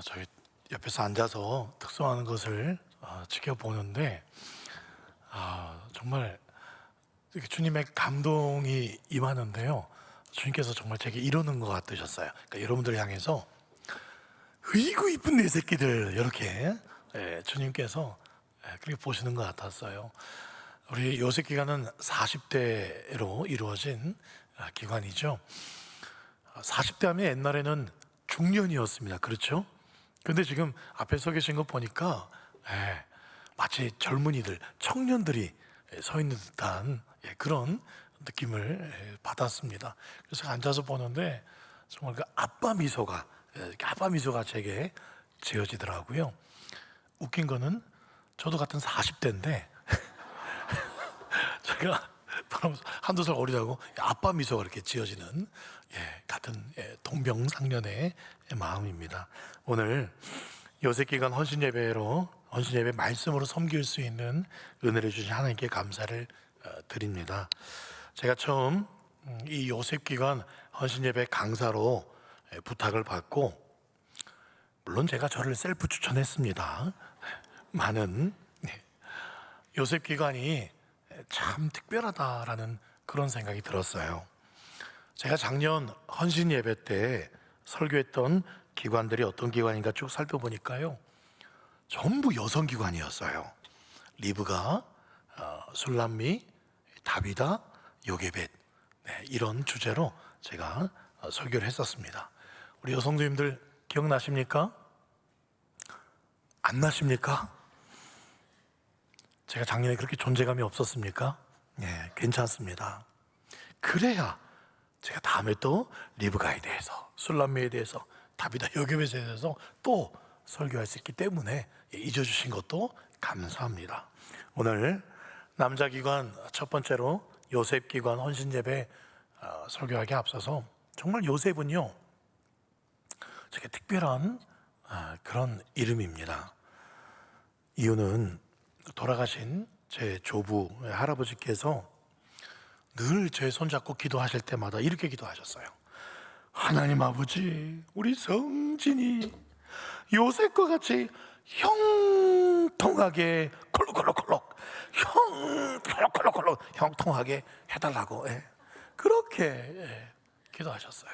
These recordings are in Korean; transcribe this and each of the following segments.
저희 옆에서 앉아서 특송하는 것을 지켜보는데 정말 이렇게 주님의 감동이 임하는데요. 주님께서 정말 제게 이러는 것 같으셨어요. 그러니까 여러분들 향해서 으이구 이쁜 내 새끼들 이렇게 주님께서 그렇게 보시는 것 같았어요. 우리 요셉 기간은 40대로 이루어진 기간이죠. 40대 하면 옛날에는 중년이었습니다. 그렇죠? 근데 지금 앞에 서 계신 거 보니까 마치 젊은이들, 청년들이 서 있는 듯한 그런 느낌을 받았습니다. 그래서 앉아서 보는데 정말 그 아빠 미소가 제게 지어지더라고요. 웃긴 거는 저도 같은 40대인데 제가 한두 살 어리다고 아빠 미소가 이렇게 지어지는 같은 동병상련의 마음입니다. 오늘 요셉기간 헌신예배 말씀으로 섬길 수 있는 은혜를 주신 하나님께 감사를 드립니다. 제가 처음 이 요셉기간 헌신예배 강사로 부탁을 받고, 물론 제가 저를 셀프 추천했습니다. 많은 요셉기간이 참 특별하다라는 그런 생각이 들었어요. 제가 작년 헌신 예배 때 설교했던 기관들이 어떤 기관인가 쭉 살펴보니까요, 전부 여성 기관이었어요. 리브가, 술람미, 다비다, 요게벳, 이런 주제로 제가 설교를 했었습니다. 우리 여성님들 기억나십니까? 안 나십니까? 제가 작년에 그렇게 존재감이 없었습니까? 괜찮습니다. 그래야 제가 다음에 또 리브가에 대해서, 술람미에 대해서, 다비다 요게벳에 대해서 또 설교할 수 있기 때문에 잊어주신 것도 감사합니다. 오늘 남자 기관 첫 번째로 요셉 기관 헌신예배 설교하기 앞서서 정말 요셉은요, 되게 특별한 그런 이름입니다. 이유는 돌아가신 제 조부 할아버지께서 늘 제 손잡고 기도하실 때마다 이렇게 기도하셨어요. 하나님 아버지, 우리 성진이 요셉과 같이 형통하게 콜록콜록콜록 콜록콜록콜록 형통하게 해달라고 그렇게 기도하셨어요.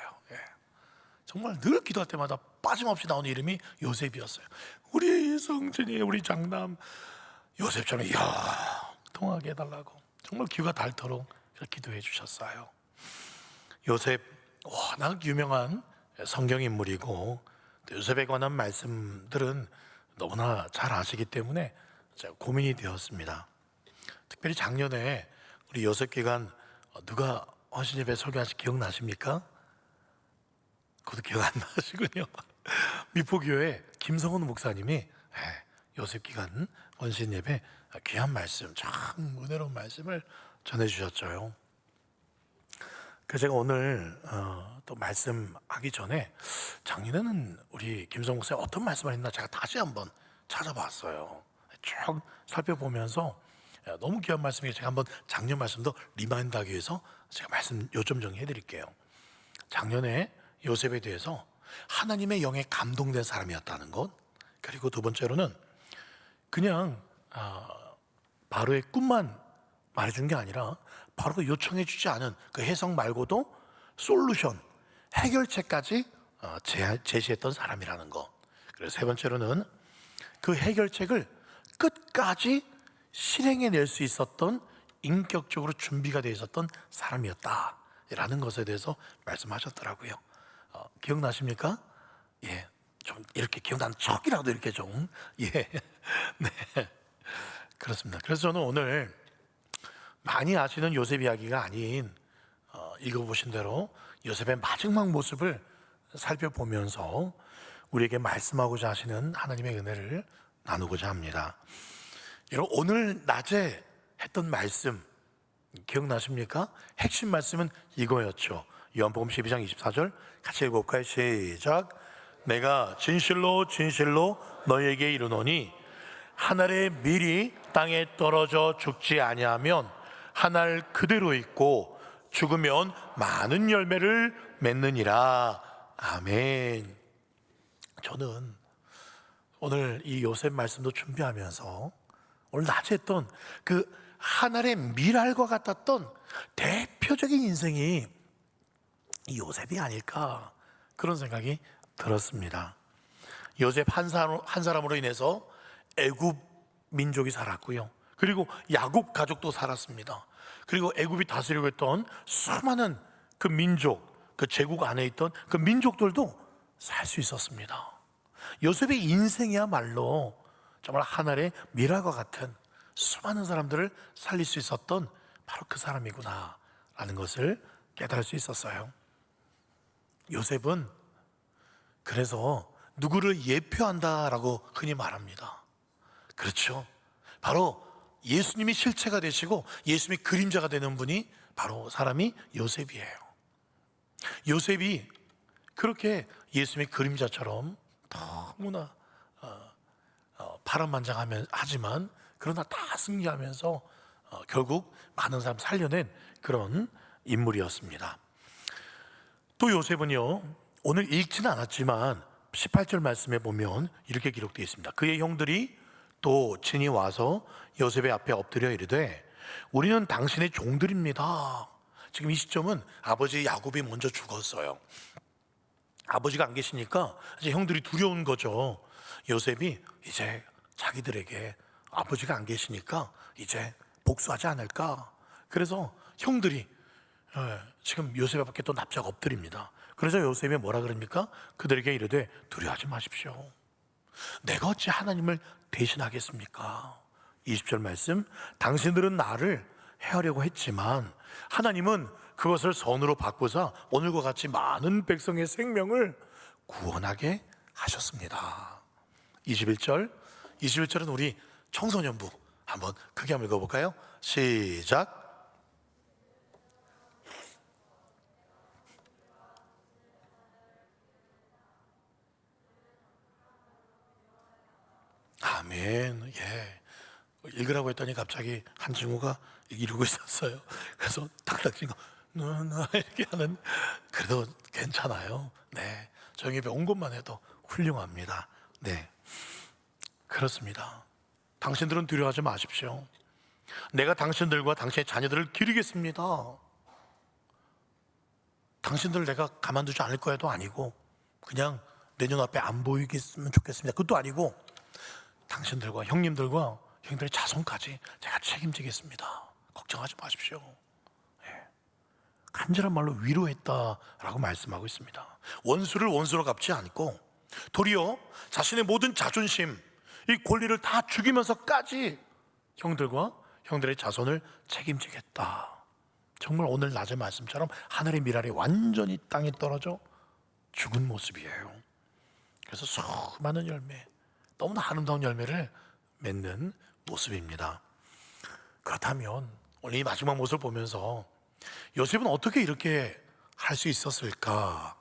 정말 늘 기도할 때마다 빠짐없이 나오는 이름이 요셉이었어요. 우리 성진이, 우리 장남 요셉처럼 형통하게 해달라고 정말 귀가 닳도록 기도해 주셨어요. 요셉 워낙 유명한 성경인물이고 요셉에 관한 말씀들은 너무나 잘 아시기 때문에 제가 고민이 되었습니다. 특별히 작년에 우리 요셉 기간 누가 헌신예배 설교하신 기억나십니까? 그것도 기억 안 나시군요. 미포교회 김성훈 목사님이 요셉 기간 헌신예배 귀한 말씀, 참 은혜로운 말씀을 전해주셨죠. 그래서 제가 오늘 또 말씀하기 전에 작년에는 우리 김성훈 목사님 어떤 말씀을 했나 제가 다시 한번 찾아봤어요. 쭉 살펴보면서 너무 귀한 말씀이에요. 제가 한번 작년 말씀도 리마인드하기 위해서 제가 말씀 요점 정리해 드릴게요. 작년에 요셉에 대해서 하나님의 영에 감동된 사람이었다는 것, 그리고 두 번째로는 그냥 바로의 꿈만 말해준 게 아니라 바로 요청해 주지 않은 그 해석 말고도 솔루션, 해결책까지 제시했던 사람이라는 것. 그래서 세 번째로는 그 해결책을 끝까지 실행해 낼 수 있었던, 인격적으로 준비가 되어 있었던 사람이었다라는 것에 대해서 말씀하셨더라고요. 기억나십니까? 좀 이렇게 기억나는 척이라도 이렇게 좀 네, 그렇습니다. 그래서 저는 오늘 많이 아시는 요셉 이야기가 아닌 읽어보신 대로 요셉의 마지막 모습을 살펴보면서 우리에게 말씀하고자 하시는 하나님의 은혜를 나누고자 합니다. 여러분, 오늘 낮에 했던 말씀 기억나십니까? 핵심 말씀은 이거였죠. 요한복음 12장 24절 같이 읽어볼까요? 시작. 내가 진실로 진실로 너희에게 이르노니 한 알의 밀이 땅에 떨어져 죽지 아니하면 한 알 그대로 있고 죽으면 많은 열매를 맺느니라. 아멘. 저는 오늘 이 요셉 말씀도 준비하면서 오늘 낮에 했던 그 하늘의 밀알과 같았던 대표적인 인생이 이 요셉이 아닐까, 그런 생각이 들었습니다. 요셉 한 사람으로 인해서 애굽 민족이 살았고요, 그리고 야곱 가족도 살았습니다. 그리고 애굽이 다스리고 있던 수많은 그 민족, 그 제국 안에 있던 그 민족들도 살 수 있었습니다. 요셉의 인생이야말로 정말 하늘의 미라과 같은 수많은 사람들을 살릴 수 있었던 바로 그 사람이구나 라는 것을 깨달을 수 있었어요. 요셉은 그래서 누구를 예표한다라고 흔히 말합니다. 그렇죠. 바로 예수님이 실체가 되시고 예수님이 그림자가 되는 분이 바로 사람이 요셉이에요. 요셉이 그렇게 예수님의 그림자처럼 너무나 파란만장하지만 그러나 다 승리하면서 결국 많은 사람 살려낸 그런 인물이었습니다. 또 요셉은요, 오늘 읽지는 않았지만 18절 말씀에 보면 이렇게 기록되어 있습니다. 그의 형들이 또 친히 와서 요셉의 앞에 엎드려 이르되 우리는 당신의 종들입니다. 지금 이 시점은 아버지 야곱이 먼저 죽었어요. 아버지가 안 계시니까 이제 형들이 두려운 거죠. 요셉이 이제 자기들에게 아버지가 안 계시니까 이제 복수하지 않을까. 그래서 형들이 지금 요셉 앞에 또 납작 엎드립니다. 그래서 요셉이 뭐라 그럽니까? 그들에게 이르되 두려워하지 마십시오. 내가 어찌 하나님을 대신하겠습니까? 20절 말씀, 당신들은 나를 해하려고 했지만 하나님은 그것을 선으로 바꾸사 오늘과 같이 많은 백성의 생명을 구원하게 하셨습니다. 21절은 우리 청소년부 한번 크게 한번 읽어볼까요? 시작. 아멘. 예. 읽으라고 했더니 갑자기 한 친구가 이러고 있었어요. 그래서 탁탁 치고 이렇게 하는, 그래도 괜찮아요. 네. 저희 집에 온 것만 해도 훌륭합니다. 네. 그렇습니다. 당신들은 두려워하지 마십시오. 내가 당신들과 당신의 자녀들을 기르겠습니다. 당신들 내가 가만두지 않을 거야도 아니고 그냥 내 눈앞에 안 보이겠으면 좋겠습니다. 그것도 아니고 당신들과 형님들의 자손까지 제가 책임지겠습니다. 걱정하지 마십시오. 네. 간절한 말로 위로했다라고 말씀하고 있습니다. 원수를 원수로 갚지 않고 도리어 자신의 모든 자존심, 이 권리를 다 죽이면서까지 형들의 자손을 책임지겠다. 정말 오늘 낮의 말씀처럼 하늘의 미랄이 완전히 땅에 떨어져 죽은 모습이에요. 그래서 수많은 열매, 너무나 아름다운 열매를 맺는 모습입니다. 그렇다면 오늘 이 마지막 모습을 보면서 요셉은 어떻게 이렇게 할 수 있었을까?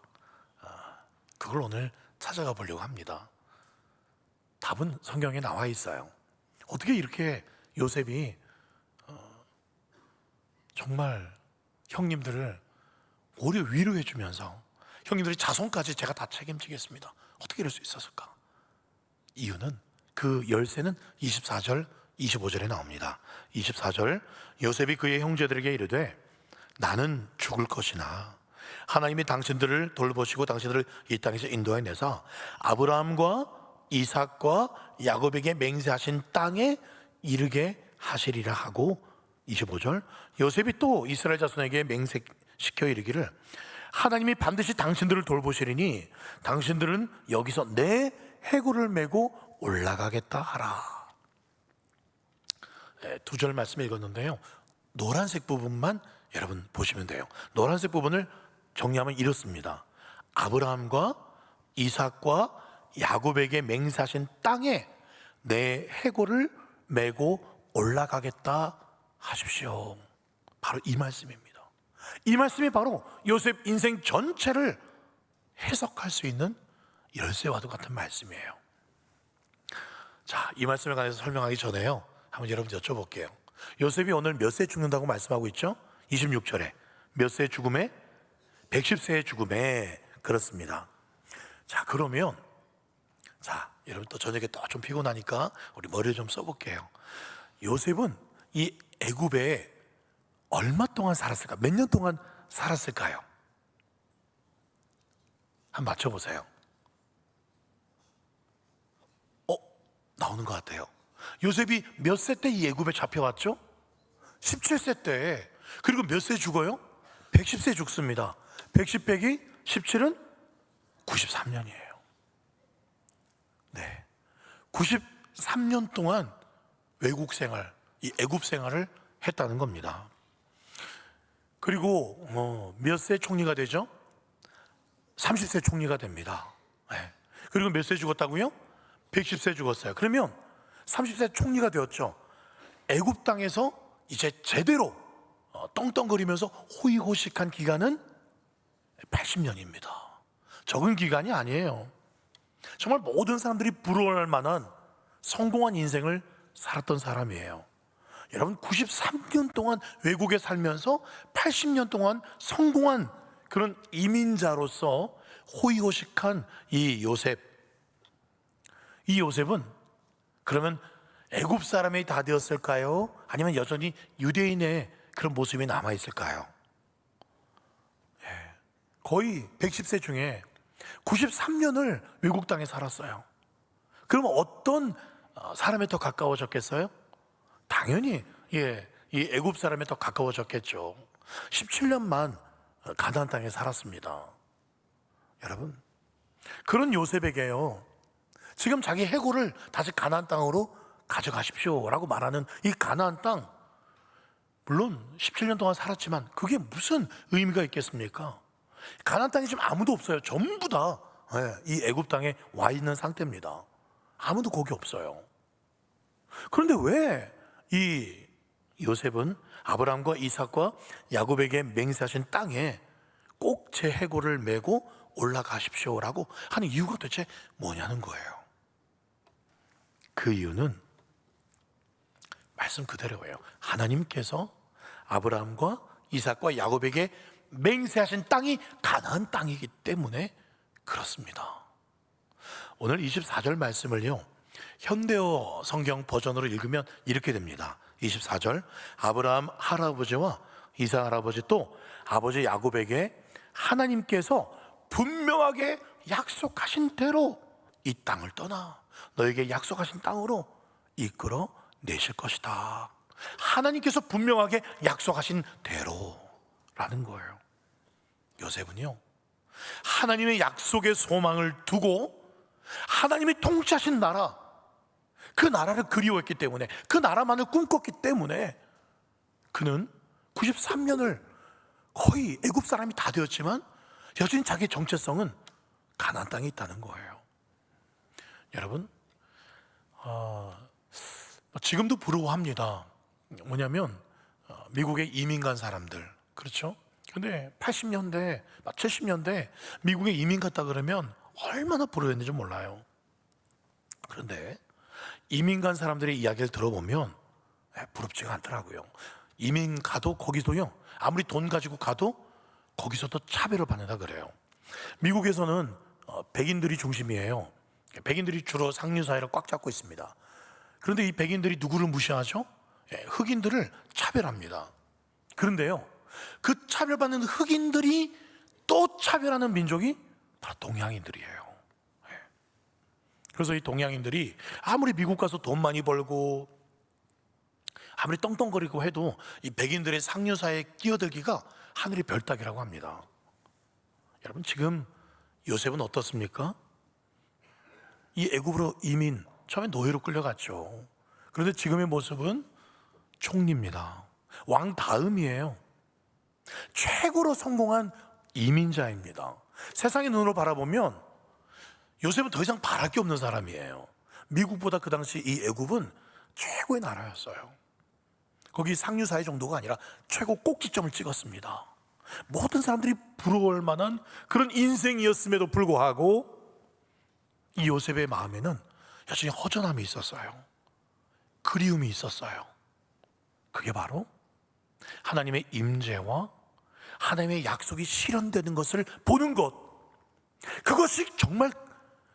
그걸 오늘 찾아가 보려고 합니다. 답은 성경에 나와 있어요. 어떻게 이렇게 요셉이 정말 형님들을 오히려 위로해 주면서 형님들의 자손까지 제가 다 책임지겠습니다. 어떻게 이럴 수 있었을까? 이유는 그 열쇠는 24절 25절에 나옵니다. 24절, 요셉이 그의 형제들에게 이르되 나는 죽을 것이나 하나님이 당신들을 돌보시고 당신들을 이 땅에서 인도해 내사 아브라함과 이삭과 야곱에게 맹세하신 땅에 이르게 하시리라 하고, 25절, 요셉이 또 이스라엘 자손에게 맹세시켜 이르기를 하나님이 반드시 당신들을 돌보시리니 당신들은 여기서 내 해골을 메고 올라가겠다 하라. 두 절 말씀 읽었는데요, 노란색 부분만 여러분 보시면 돼요. 노란색 부분을 정리하면 이렇습니다. 아브라함과 이삭과 야곱에게 맹세하신 땅에 내 해골을 메고 올라가겠다 하십시오. 바로 이 말씀입니다. 이 말씀이 바로 요셉 인생 전체를 해석할 수 있는 열쇠와도 같은 말씀이에요. 자, 이 말씀에 관해서 설명하기 전에요, 한번 여러분 여쭤볼게요. 요셉이 오늘 몇 세 죽는다고 말씀하고 있죠? 26절에 몇 세 죽음에? 110세의 죽음에. 그렇습니다. 자, 그러면 여러분 또 저녁에 또 좀 피곤하니까 우리 머리를 좀 써볼게요. 요셉은 이 애굽에 얼마 동안 살았을까? 몇 년 동안 살았을까요? 한번 맞춰보세요. 나오는 것 같아요. 요셉이 몇 세 때 이 애굽에 잡혀왔죠? 17세 때. 그리고 몇 세 죽어요? 110세 죽습니다. 110 빼기 17은 93년이에요. 네, 93년 동안 외국 생활, 이 애굽 생활을 했다는 겁니다. 그리고 몇 세 총리가 되죠? 30세 총리가 됩니다. 네. 그리고 몇 세 죽었다고요? 110세 죽었어요. 그러면 30세 총리가 되었죠. 애굽 땅에서 이제 제대로 떵떵거리면서 호의호식한 기간은 80년입니다. 적은 기간이 아니에요. 정말 모든 사람들이 부러워할 만한 성공한 인생을 살았던 사람이에요. 여러분, 93년 동안 외국에 살면서 80년 동안 성공한 그런 이민자로서 호의호식한 이 요셉. 이 요셉은 그러면 애굽 사람이 다 되었을까요? 아니면 여전히 유대인의 그런 모습이 남아 있을까요? 거의 110세 중에 93년을 외국 땅에 살았어요. 그러면 어떤 사람에 더 가까워졌겠어요? 당연히 이 애굽 사람에 더 가까워졌겠죠. 17년만 가나안 땅에 살았습니다. 여러분, 그런 요셉에게요, 지금 자기 해골을 다시 가나안 땅으로 가져가십시오라고 말하는 이 가나안 땅, 물론 17년 동안 살았지만 그게 무슨 의미가 있겠습니까? 가나안 땅에 지금 아무도 없어요. 전부 다 이 애굽 땅에 와 있는 상태입니다. 아무도 거기 없어요. 그런데 왜 이 요셉은 아브라함과 이삭과 야곱에게 맹세하신 땅에 꼭 제 해골을 메고 올라가십시오라고 하는 이유가 도대체 뭐냐는 거예요. 그 이유는 말씀 그대로예요. 하나님께서 아브라함과 이삭과 야곱에게 맹세하신 땅이 가나안 땅이기 때문에 그렇습니다. 오늘 24절 말씀을요, 현대어 성경 버전으로 읽으면 이렇게 됩니다. 24절, 아브라함 할아버지와 이삭 할아버지 또 아버지 야곱에게 하나님께서 분명하게 약속하신 대로 이 땅을 떠나 너에게 약속하신 땅으로 이끌어 내실 것이다. 하나님께서 분명하게 약속하신 대로라는 거예요. 요셉은요, 하나님의 약속의 소망을 두고 하나님이 통치하신 나라, 그 나라를 그리워했기 때문에, 그 나라만을 꿈꿨기 때문에 그는 93년을 거의 애굽 사람이 다 되었지만 여전히 자기의 정체성은 가나안 땅에 있다는 거예요. 여러분, 지금도 부러워합니다. 뭐냐면 미국에 이민 간 사람들, 그렇죠? 근데 80년대, 70년대 미국에 이민 갔다 그러면 얼마나 부러웠는지 몰라요. 그런데 이민 간 사람들의 이야기를 들어보면 부럽지가 않더라고요. 이민 가도 거기서요, 아무리 돈 가지고 가도 거기서도 차별을 받는다 그래요. 미국에서는 백인들이 중심이에요. 백인들이 주로 상류 사회를 꽉 잡고 있습니다. 그런데 이 백인들이 누구를 무시하죠? 흑인들을 차별합니다. 그런데요, 그 차별받는 흑인들이 또 차별하는 민족이 바로 동양인들이에요. 그래서 이 동양인들이 아무리 미국 가서 돈 많이 벌고 아무리 떵떵거리고 해도 이 백인들의 상류사회에 끼어들기가 하늘의 별 따기라고 합니다. 여러분, 지금 요셉은 어떻습니까? 이 애굽으로 이민, 처음에 노예로 끌려갔죠. 그런데 지금의 모습은 총리입니다. 왕 다음이에요. 최고로 성공한 이민자입니다. 세상의 눈으로 바라보면 요셉은 더 이상 바랄 게 없는 사람이에요. 미국보다 그 당시 이 애굽은 최고의 나라였어요. 거기 상류사회 정도가 아니라 최고 꼭지점을 찍었습니다. 모든 사람들이 부러워할 만한 그런 인생이었음에도 불구하고 이 요셉의 마음에는 여전히 허전함이 있었어요. 그리움이 있었어요. 그게 바로 하나님의 임재와 하나님의 약속이 실현되는 것을 보는 것, 그것이 정말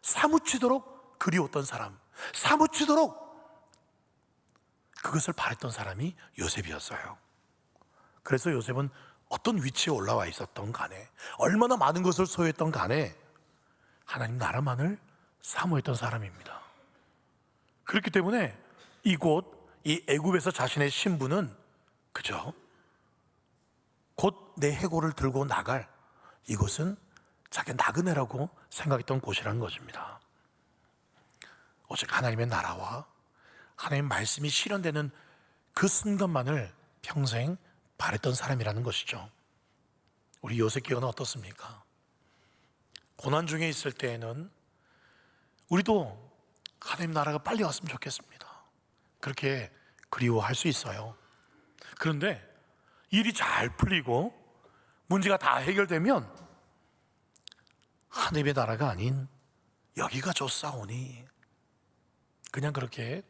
사무치도록 그리웠던 사람, 사무치도록 그것을 바랬던 사람이 요셉이었어요. 그래서 요셉은 어떤 위치에 올라와 있었던 간에, 얼마나 많은 것을 소유했던 간에 하나님 나라만을 사모했던 사람입니다. 그렇기 때문에 이곳 이 애굽에서 자신의 신분은 그저 곧 내 해골을 들고 나갈, 이곳은 자기 나그네라고 생각했던 곳이라는 것입니다. 오직 하나님의 나라와 하나님의 말씀이 실현되는 그 순간만을 평생 바랬던 사람이라는 것이죠. 우리 요셉교회는 어떻습니까? 고난 중에 있을 때에는 우리도 하나님 나라가 빨리 왔으면 좋겠습니다. 그렇게 그리워할 수 있어요. 그런데 일이 잘 풀리고 문제가 다 해결되면 하나님의 나라가 아닌 여기가 좋사오니 그냥 그렇게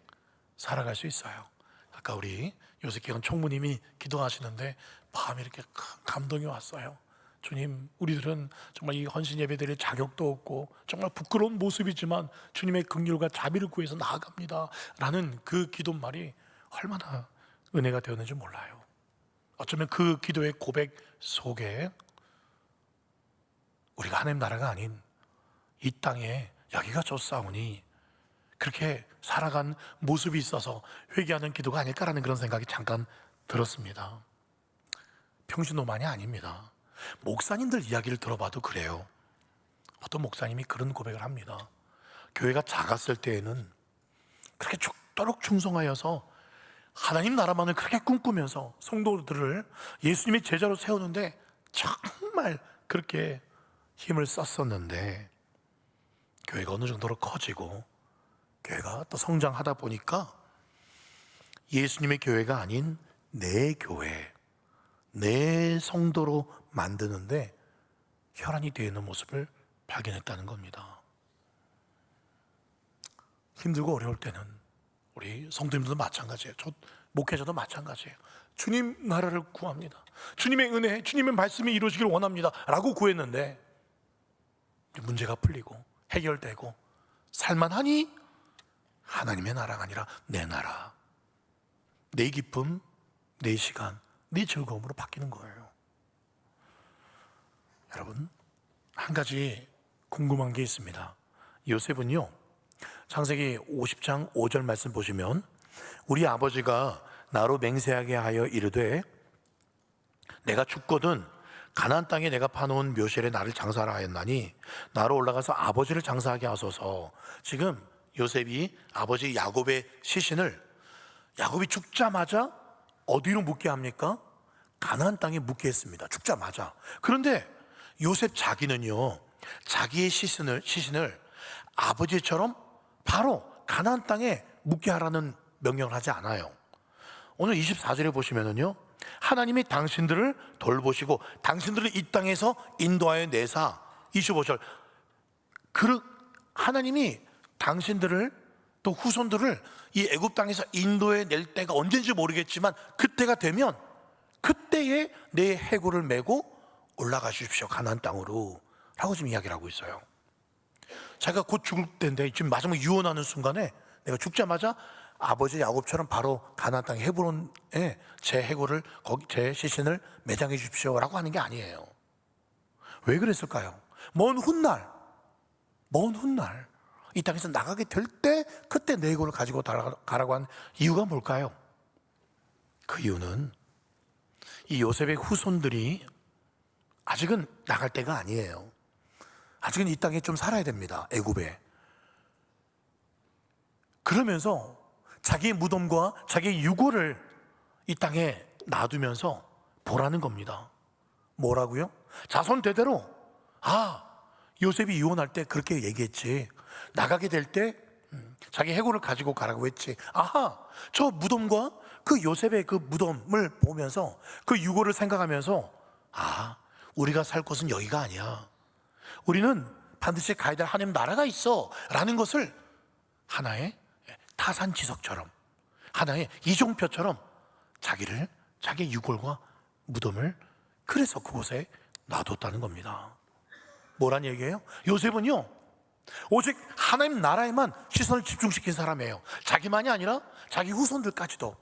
살아갈 수 있어요. 아까 우리 요셉교회 총무님이 기도하시는데 마음에 이렇게 감동이 왔어요. 주님, 우리들은 정말 이 헌신 예배 드릴 자격도 없고 정말 부끄러운 모습이지만 주님의 긍휼과 자비를 구해서 나아갑니다 라는 그 기도말이 얼마나 은혜가 되었는지 몰라요. 어쩌면 그 기도의 고백 속에 우리가 하나님 나라가 아닌 이 땅에 여기가 좋사오니 그렇게 살아간 모습이 있어서 회개하는 기도가 아닐까라는 그런 생각이 잠깐 들었습니다. 평신도만이 아닙니다. 목사님들 이야기를 들어봐도 그래요. 어떤 목사님이 그런 고백을 합니다. 교회가 작았을 때에는 그렇게 죽도록 충성하여서 하나님 나라만을 그렇게 꿈꾸면서 성도들을 예수님의 제자로 세우는데 정말 그렇게 힘을 썼었는데 교회가 어느 정도로 커지고 교회가 또 성장하다 보니까 예수님의 교회가 아닌 내 교회, 내 성도로 만드는데 혈안이 되어 있는 모습을 발견했다는 겁니다. 힘들고 어려울 때는 우리 성도님들도 마찬가지예요. 저 목회자도 마찬가지예요. 주님 나라를 구합니다. 주님의 은혜, 주님의 말씀이 이루어지기를 원합니다 라고 구했는데 문제가 풀리고 해결되고 살만하니 하나님의 나라가 아니라 내 나라, 내 기쁨, 내 시간, 내 즐거움으로 바뀌는 거예요. 여러분, 한 가지 궁금한 게 있습니다. 요셉은요, 창세기 50장 5절 말씀 보시면 우리 아버지가 나로 맹세하게 하여 이르되 내가 죽거든 가나안 땅에 내가 파놓은 묘실에 나를 장사하라 하였나니 나로 올라가서 아버지를 장사하게 하소서. 지금 요셉이 아버지 야곱의 시신을 야곱이 죽자마자 어디로 묻게 합니까? 가나안 땅에 묻게 했습니다. 죽자마자. 그런데 요셉 자기는요, 자기의 시신을 아버지처럼 바로 가나안 땅에 묻게 하라는 명령을 하지 않아요. 오늘 24절에 보시면은요, 하나님이 당신들을 돌보시고 당신들을 이 땅에서 인도하여 내사. 25절, 하나님이 당신들을 또 후손들을 이 애굽 땅에서 인도해 낼 때가 언제인지 모르겠지만 그때가 되면 그때에 내 해골을 메고 올라가 주십시오 가나안 땅으로 라고 지금 이야기를 하고 있어요. 자기가 곧 죽을 때인데 지금 마지막 유언하는 순간에 내가 죽자마자 아버지 야곱처럼 바로 가나안 땅 헤브론에 제 해골을 거기 제 시신을 매장해 주십시오 라고 하는 게 아니에요. 왜 그랬을까요? 먼 훗날 이 땅에서 나가게 될 때 그때 내 해골을 가지고 가라고 한 이유가 뭘까요? 그 이유는 이 요셉의 후손들이 아직은 나갈 때가 아니에요. 아직은 이 땅에 좀 살아야 됩니다. 애굽에. 그러면서 자기의 무덤과 자기의 유골을 이 땅에 놔두면서 보라는 겁니다. 뭐라고요? 자손 대대로 요셉이 유언할 때 그렇게 얘기했지. 나가게 될 때 자기 해골을 가지고 가라고 했지. 저 무덤과 그 요셉의 그 무덤을 보면서 그 유골을 생각하면서 우리가 살 곳은 여기가 아니야. 우리는 반드시 가야 될 하나님 나라가 있어 라는 것을 하나의 타산지석처럼 하나의 이종표처럼 자기의 유골과 무덤을 그래서 그곳에 놔뒀다는 겁니다. 뭐란 얘기예요? 요셉은요 오직 하나님 나라에만 시선을 집중시킨 사람이에요. 자기만이 아니라 자기 후손들까지도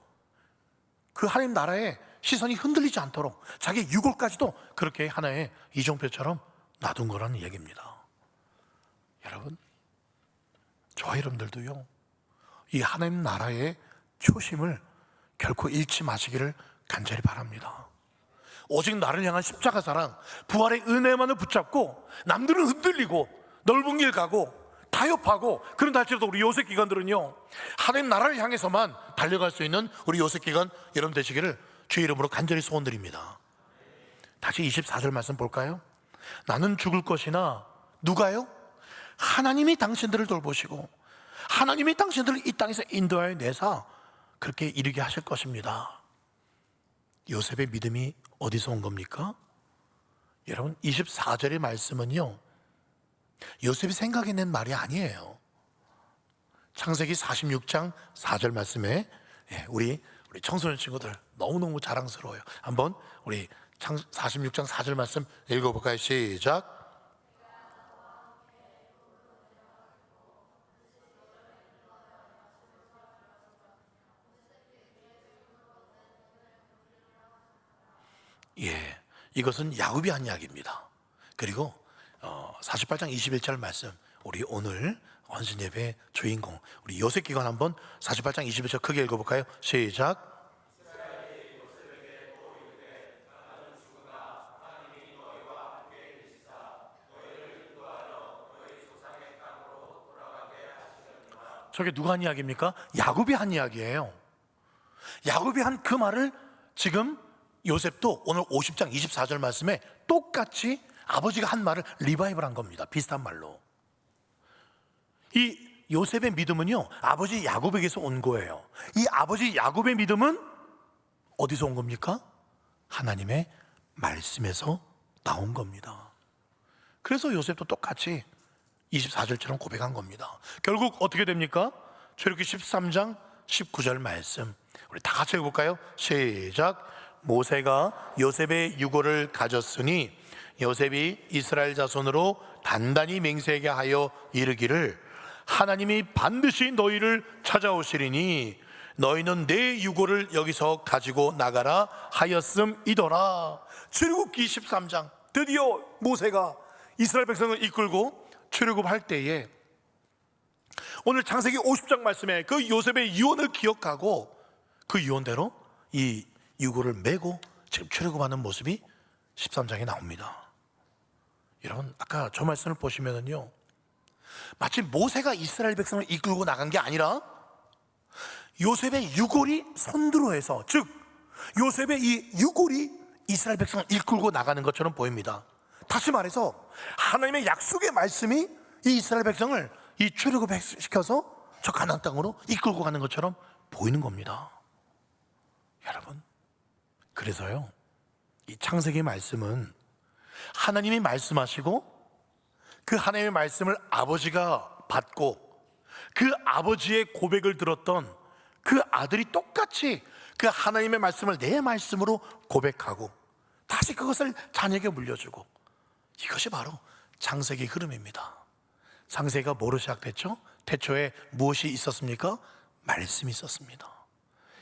그 하나님 나라에 시선이 흔들리지 않도록 자기 유골까지도 그렇게 하나의 이정표처럼 놔둔 거라는 얘기입니다. 여러분, 저와 여러분들도요, 이 하나님 나라의 초심을 결코 잃지 마시기를 간절히 바랍니다. 오직 나를 향한 십자가 사랑, 부활의 은혜만을 붙잡고 남들은 흔들리고 넓은 길 가고 타협하고, 그런 할지라도 우리 요셉 기관들은요, 하나님 나라를 향해서만 달려갈 수 있는 우리 요셉 기관 여러분 되시기를 주의 이름으로 간절히 소원드립니다. 다시 24절 말씀 볼까요? 나는 죽을 것이나 누가요? 하나님이 당신들을 돌보시고 하나님이 당신들을 이 땅에서 인도하여 내사 그렇게 이르게 하실 것입니다. 요셉의 믿음이 어디서 온 겁니까? 여러분, 24절의 말씀은요, 요셉이 생각해낸 말이 아니에요. 창세기 46장 4절 말씀에 우리 청소년 친구들 너무너무 자랑스러워요. 한번 우리 46장 4절 말씀 읽어볼까요? 시작. 예, 이것은 야곱이 한 이야기입니다. 그리고 48장 21절 말씀, 우리 오늘 원신 예배 주인공 우리 요셉 기관 한번 48장 21절 크게 읽어볼까요? 시작. 저게 누가 한 이야기입니까? 야곱이 한 이야기예요. 야곱이 한 그 말을 지금 요셉도 오늘 50장 24절 말씀에 똑같이 아버지가 한 말을 리바이벌 한 겁니다. 비슷한 말로. 이 요셉의 믿음은요, 아버지 야곱에게서 온 거예요. 이 아버지 야곱의 믿음은 어디서 온 겁니까? 하나님의 말씀에서 나온 겁니다. 그래서 요셉도 똑같이 24절처럼 고백한 겁니다. 결국 어떻게 됩니까? 출애굽기 13장 19절 말씀, 우리 다 같이 읽어볼까요? 시작. 모세가 요셉의 유고를 가졌으니 요셉이 이스라엘 자손으로 단단히 맹세하게 하여 이르기를 하나님이 반드시 너희를 찾아오시리니 너희는 내 유고를 여기서 가지고 나가라 하였음이더라. 출애굽기 13장, 드디어 모세가 이스라엘 백성을 이끌고 출애굽할 때에 오늘 창세기 50장 말씀에 그 요셉의 유언을 기억하고 그 유언대로 이 유고를 메고 지금 출애굽하는 모습이 13장에 나옵니다. 여러분, 아까 저 말씀을 보시면은요, 마치 모세가 이스라엘 백성을 이끌고 나간 게 아니라 요셉의 유골이 손들어해서, 즉 요셉의 이 유골이 이스라엘 백성을 이끌고 나가는 것처럼 보입니다. 다시 말해서 하나님의 약속의 말씀이 이 이스라엘 백성을 이 출애굽시켜서 저 가나안 땅으로 이끌고 가는 것처럼 보이는 겁니다. 여러분, 그래서요, 이 창세기 말씀은 하나님이 말씀하시고 그 하나님의 말씀을 아버지가 받고 그 아버지의 고백을 들었던 그 아들이 똑같이 그 하나님의 말씀을 내 말씀으로 고백하고 다시 그것을 자녀에게 물려주고, 이것이 바로 창세기 흐름입니다. 창세기가 뭐로 시작됐죠? 태초에 무엇이 있었습니까? 말씀이 있었습니다.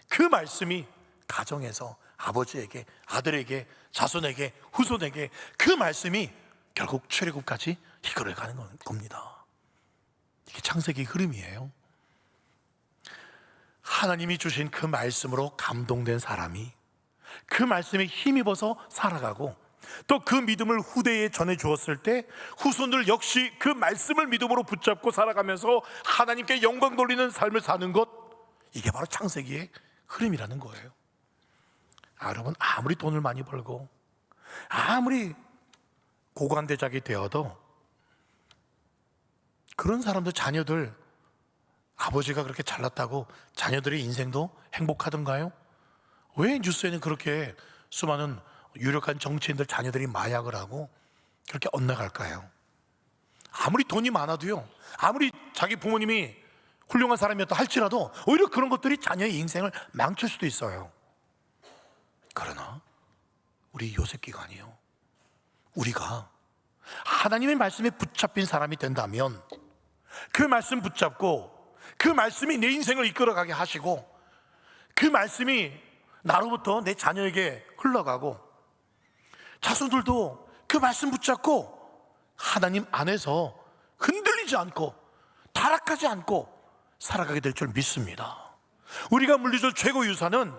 그 말씀이 가정에서 아버지에게, 아들에게, 자손에게, 후손에게 그 말씀이 결국 출애굽까지 이끌어가는 겁니다. 이게 창세기 흐름이에요. 하나님이 주신 그 말씀으로 감동된 사람이 그 말씀에 힘입어서 살아가고, 또 그 믿음을 후대에 전해 주었을 때 후손들 역시 그 말씀을 믿음으로 붙잡고 살아가면서 하나님께 영광 돌리는 삶을 사는 것, 이게 바로 창세기의 흐름이라는 거예요. 여러분, 아무리 돈을 많이 벌고 아무리 고관대작이 되어도 그런 사람들 자녀들, 아버지가 그렇게 잘났다고 자녀들의 인생도 행복하던가요? 왜 뉴스에는 그렇게 수많은 유력한 정치인들 자녀들이 마약을 하고 그렇게 엇나갈까요? 아무리 돈이 많아도요, 아무리 자기 부모님이 훌륭한 사람이었다 할지라도 오히려 그런 것들이 자녀의 인생을 망칠 수도 있어요. 그러나 우리 요셉 기관이요, 우리가 하나님의 말씀에 붙잡힌 사람이 된다면 그 말씀 붙잡고 그 말씀이 내 인생을 이끌어가게 하시고 그 말씀이 나로부터 내 자녀에게 흘러가고 자손들도 그 말씀 붙잡고 하나님 안에서 흔들리지 않고 타락하지 않고 살아가게 될 줄 믿습니다. 우리가 물리줄 최고 유산은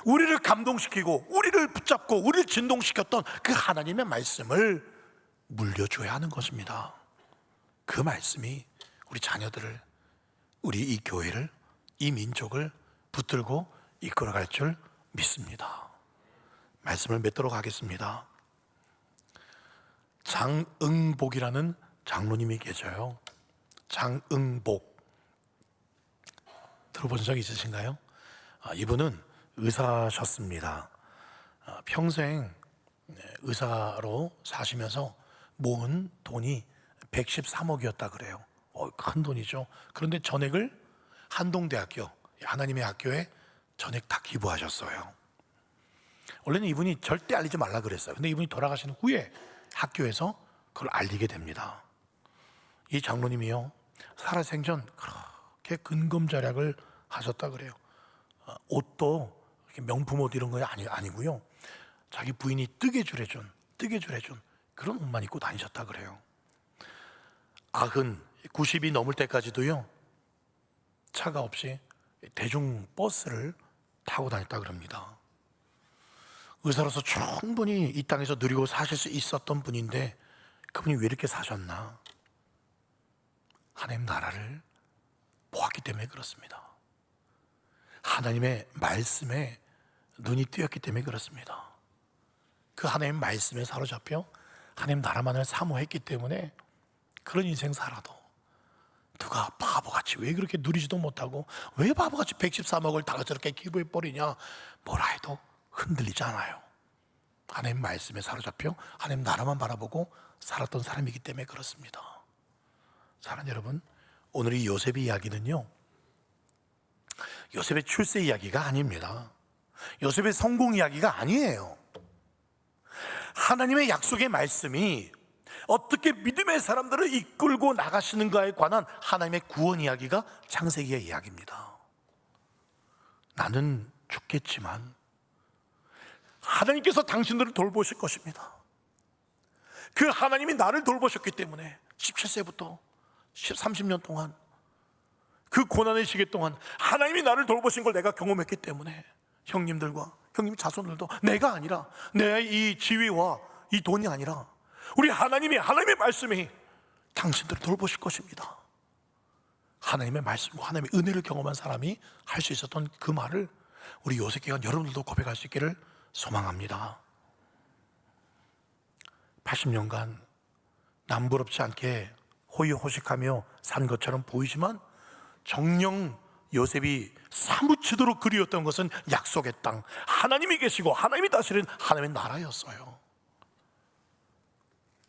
우리를 감동시키고 우리를 붙잡고 우리를 진동시켰던 그 하나님의 말씀을 물려줘야 하는 것입니다. 그 말씀이 우리 자녀들을, 우리 이 교회를, 이 민족을 붙들고 이끌어갈 줄 믿습니다. 말씀을 맺도록 하겠습니다. 장응복이라는 장로님이 계셔요. 장응복 들어본 적 있으신가요? 이분은 의사셨습니다. 평생 의사로 사시면서 모은 돈이 113억이었다 그래요. 큰 돈이죠. 그런데 전액을 한동대학교, 하나님의 학교에 전액 다 기부하셨어요. 원래는 이분이 절대 알리지 말라 그랬어요. 근데 이분이 돌아가신 후에 학교에서 그걸 알리게 됩니다. 이 장로님이요, 살아생전 그렇게 근검절약을 하셨다 그래요. 옷도 명품 옷 이런 거 아니고요, 자기 부인이 뜨개질 해준 그런 옷만 입고 다니셨다 그래요. 90이 넘을 때까지도요, 차가 없이 대중버스를 타고 다녔다 그럽니다. 의사로서 충분히 이 땅에서 누리고 사실 수 있었던 분인데 그분이 왜 이렇게 사셨나? 하나님 나라를 보았기 때문에 그렇습니다. 하나님의 말씀에 눈이 뜨였기 때문에 그렇습니다. 그 하나님의 말씀에 사로잡혀 하나님 나라만을 사모했기 때문에 그런 인생 살아도 누가 바보같이 왜 그렇게 누리지도 못하고 왜 바보같이 113억을 다 저렇게 기부해버리냐, 뭐라 해도 흔들리지 않아요. 하나님 말씀에 사로잡혀 하나님 나라만 바라보고 살았던 사람이기 때문에 그렇습니다. 사랑하는 여러분, 오늘 이 요셉의 이야기는요, 요셉의 출세 이야기가 아닙니다. 요셉의 성공 이야기가 아니에요. 하나님의 약속의 말씀이 어떻게 믿음의 사람들을 이끌고 나가시는가에 관한 하나님의 구원 이야기가 창세기의 이야기입니다. 나는 죽겠지만 하나님께서 당신들을 돌보실 것입니다. 그 하나님이 나를 돌보셨기 때문에 17세부터 30년 동안 그 고난의 시기 동안 하나님이 나를 돌보신 걸 내가 경험했기 때문에 형님들과 형님 자손들도 내가 아니라, 내 이 지위와 이 돈이 아니라 우리 하나님의 말씀이 당신들을 돌보실 것입니다. 하나님의 말씀과 하나님의 은혜를 경험한 사람이 할 수 있었던 그 말을 우리 요셉기관 여러분들도 고백할 수 있기를 소망합니다. 80년간 남부럽지 않게 호의호식하며 산 것처럼 보이지만 정녕 요셉이 사무치도록 그리웠던 것은 약속의 땅, 하나님이 계시고 하나님이 다스리는 하나님의 나라였어요.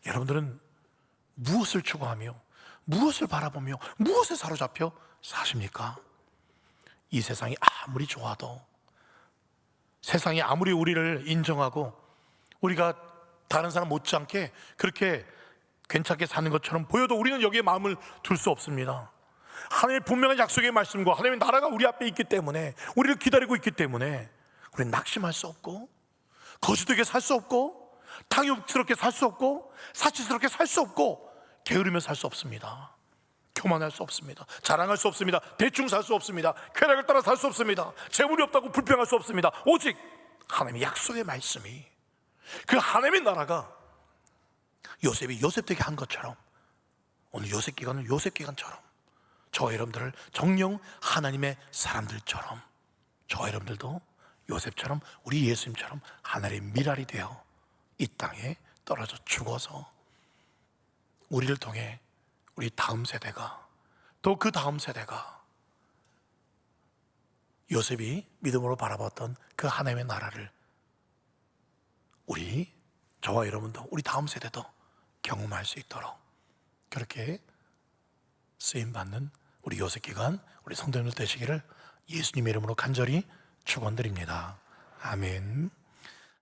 여러분들은 무엇을 추구하며 무엇을 바라보며 무엇에 사로잡혀 사십니까? 이 세상이 아무리 좋아도, 세상이 아무리 우리를 인정하고 우리가 다른 사람 못지않게 그렇게 괜찮게 사는 것처럼 보여도 우리는 여기에 마음을 둘 수 없습니다. 하나님의 분명한 약속의 말씀과 하나님의 나라가 우리 앞에 있기 때문에, 우리를 기다리고 있기 때문에 우리는 낙심할 수 없고 거짓되게 살 수 없고 탕욕스럽게 살 수 없고 사치스럽게 살 수 없고 게으르며 살 수 없습니다. 교만할 수 없습니다. 자랑할 수 없습니다. 대충 살 수 없습니다. 쾌락을 따라 살 수 없습니다. 재물이 없다고 불평할 수 없습니다. 오직 하나님의 약속의 말씀이, 그 하나님의 나라가 요셉이 요셉 되게 한 것처럼 오늘 요셉 기간은 요셉 기간처럼 저와 여러분들을 정녕 하나님의 사람들처럼, 저와 여러분들도 요셉처럼 우리 예수님처럼 하나님의 미랄이 되어 이 땅에 떨어져 죽어서 우리를 통해 우리 다음 세대가, 또 그 다음 세대가 요셉이 믿음으로 바라봤던 그 하나님의 나라를 저와 여러분도, 우리 다음 세대도 경험할 수 있도록 그렇게 쓰임받는 우리 요셉기관, 우리 성도님들 되시기를 예수님의 이름으로 간절히 축원드립니다. 아멘.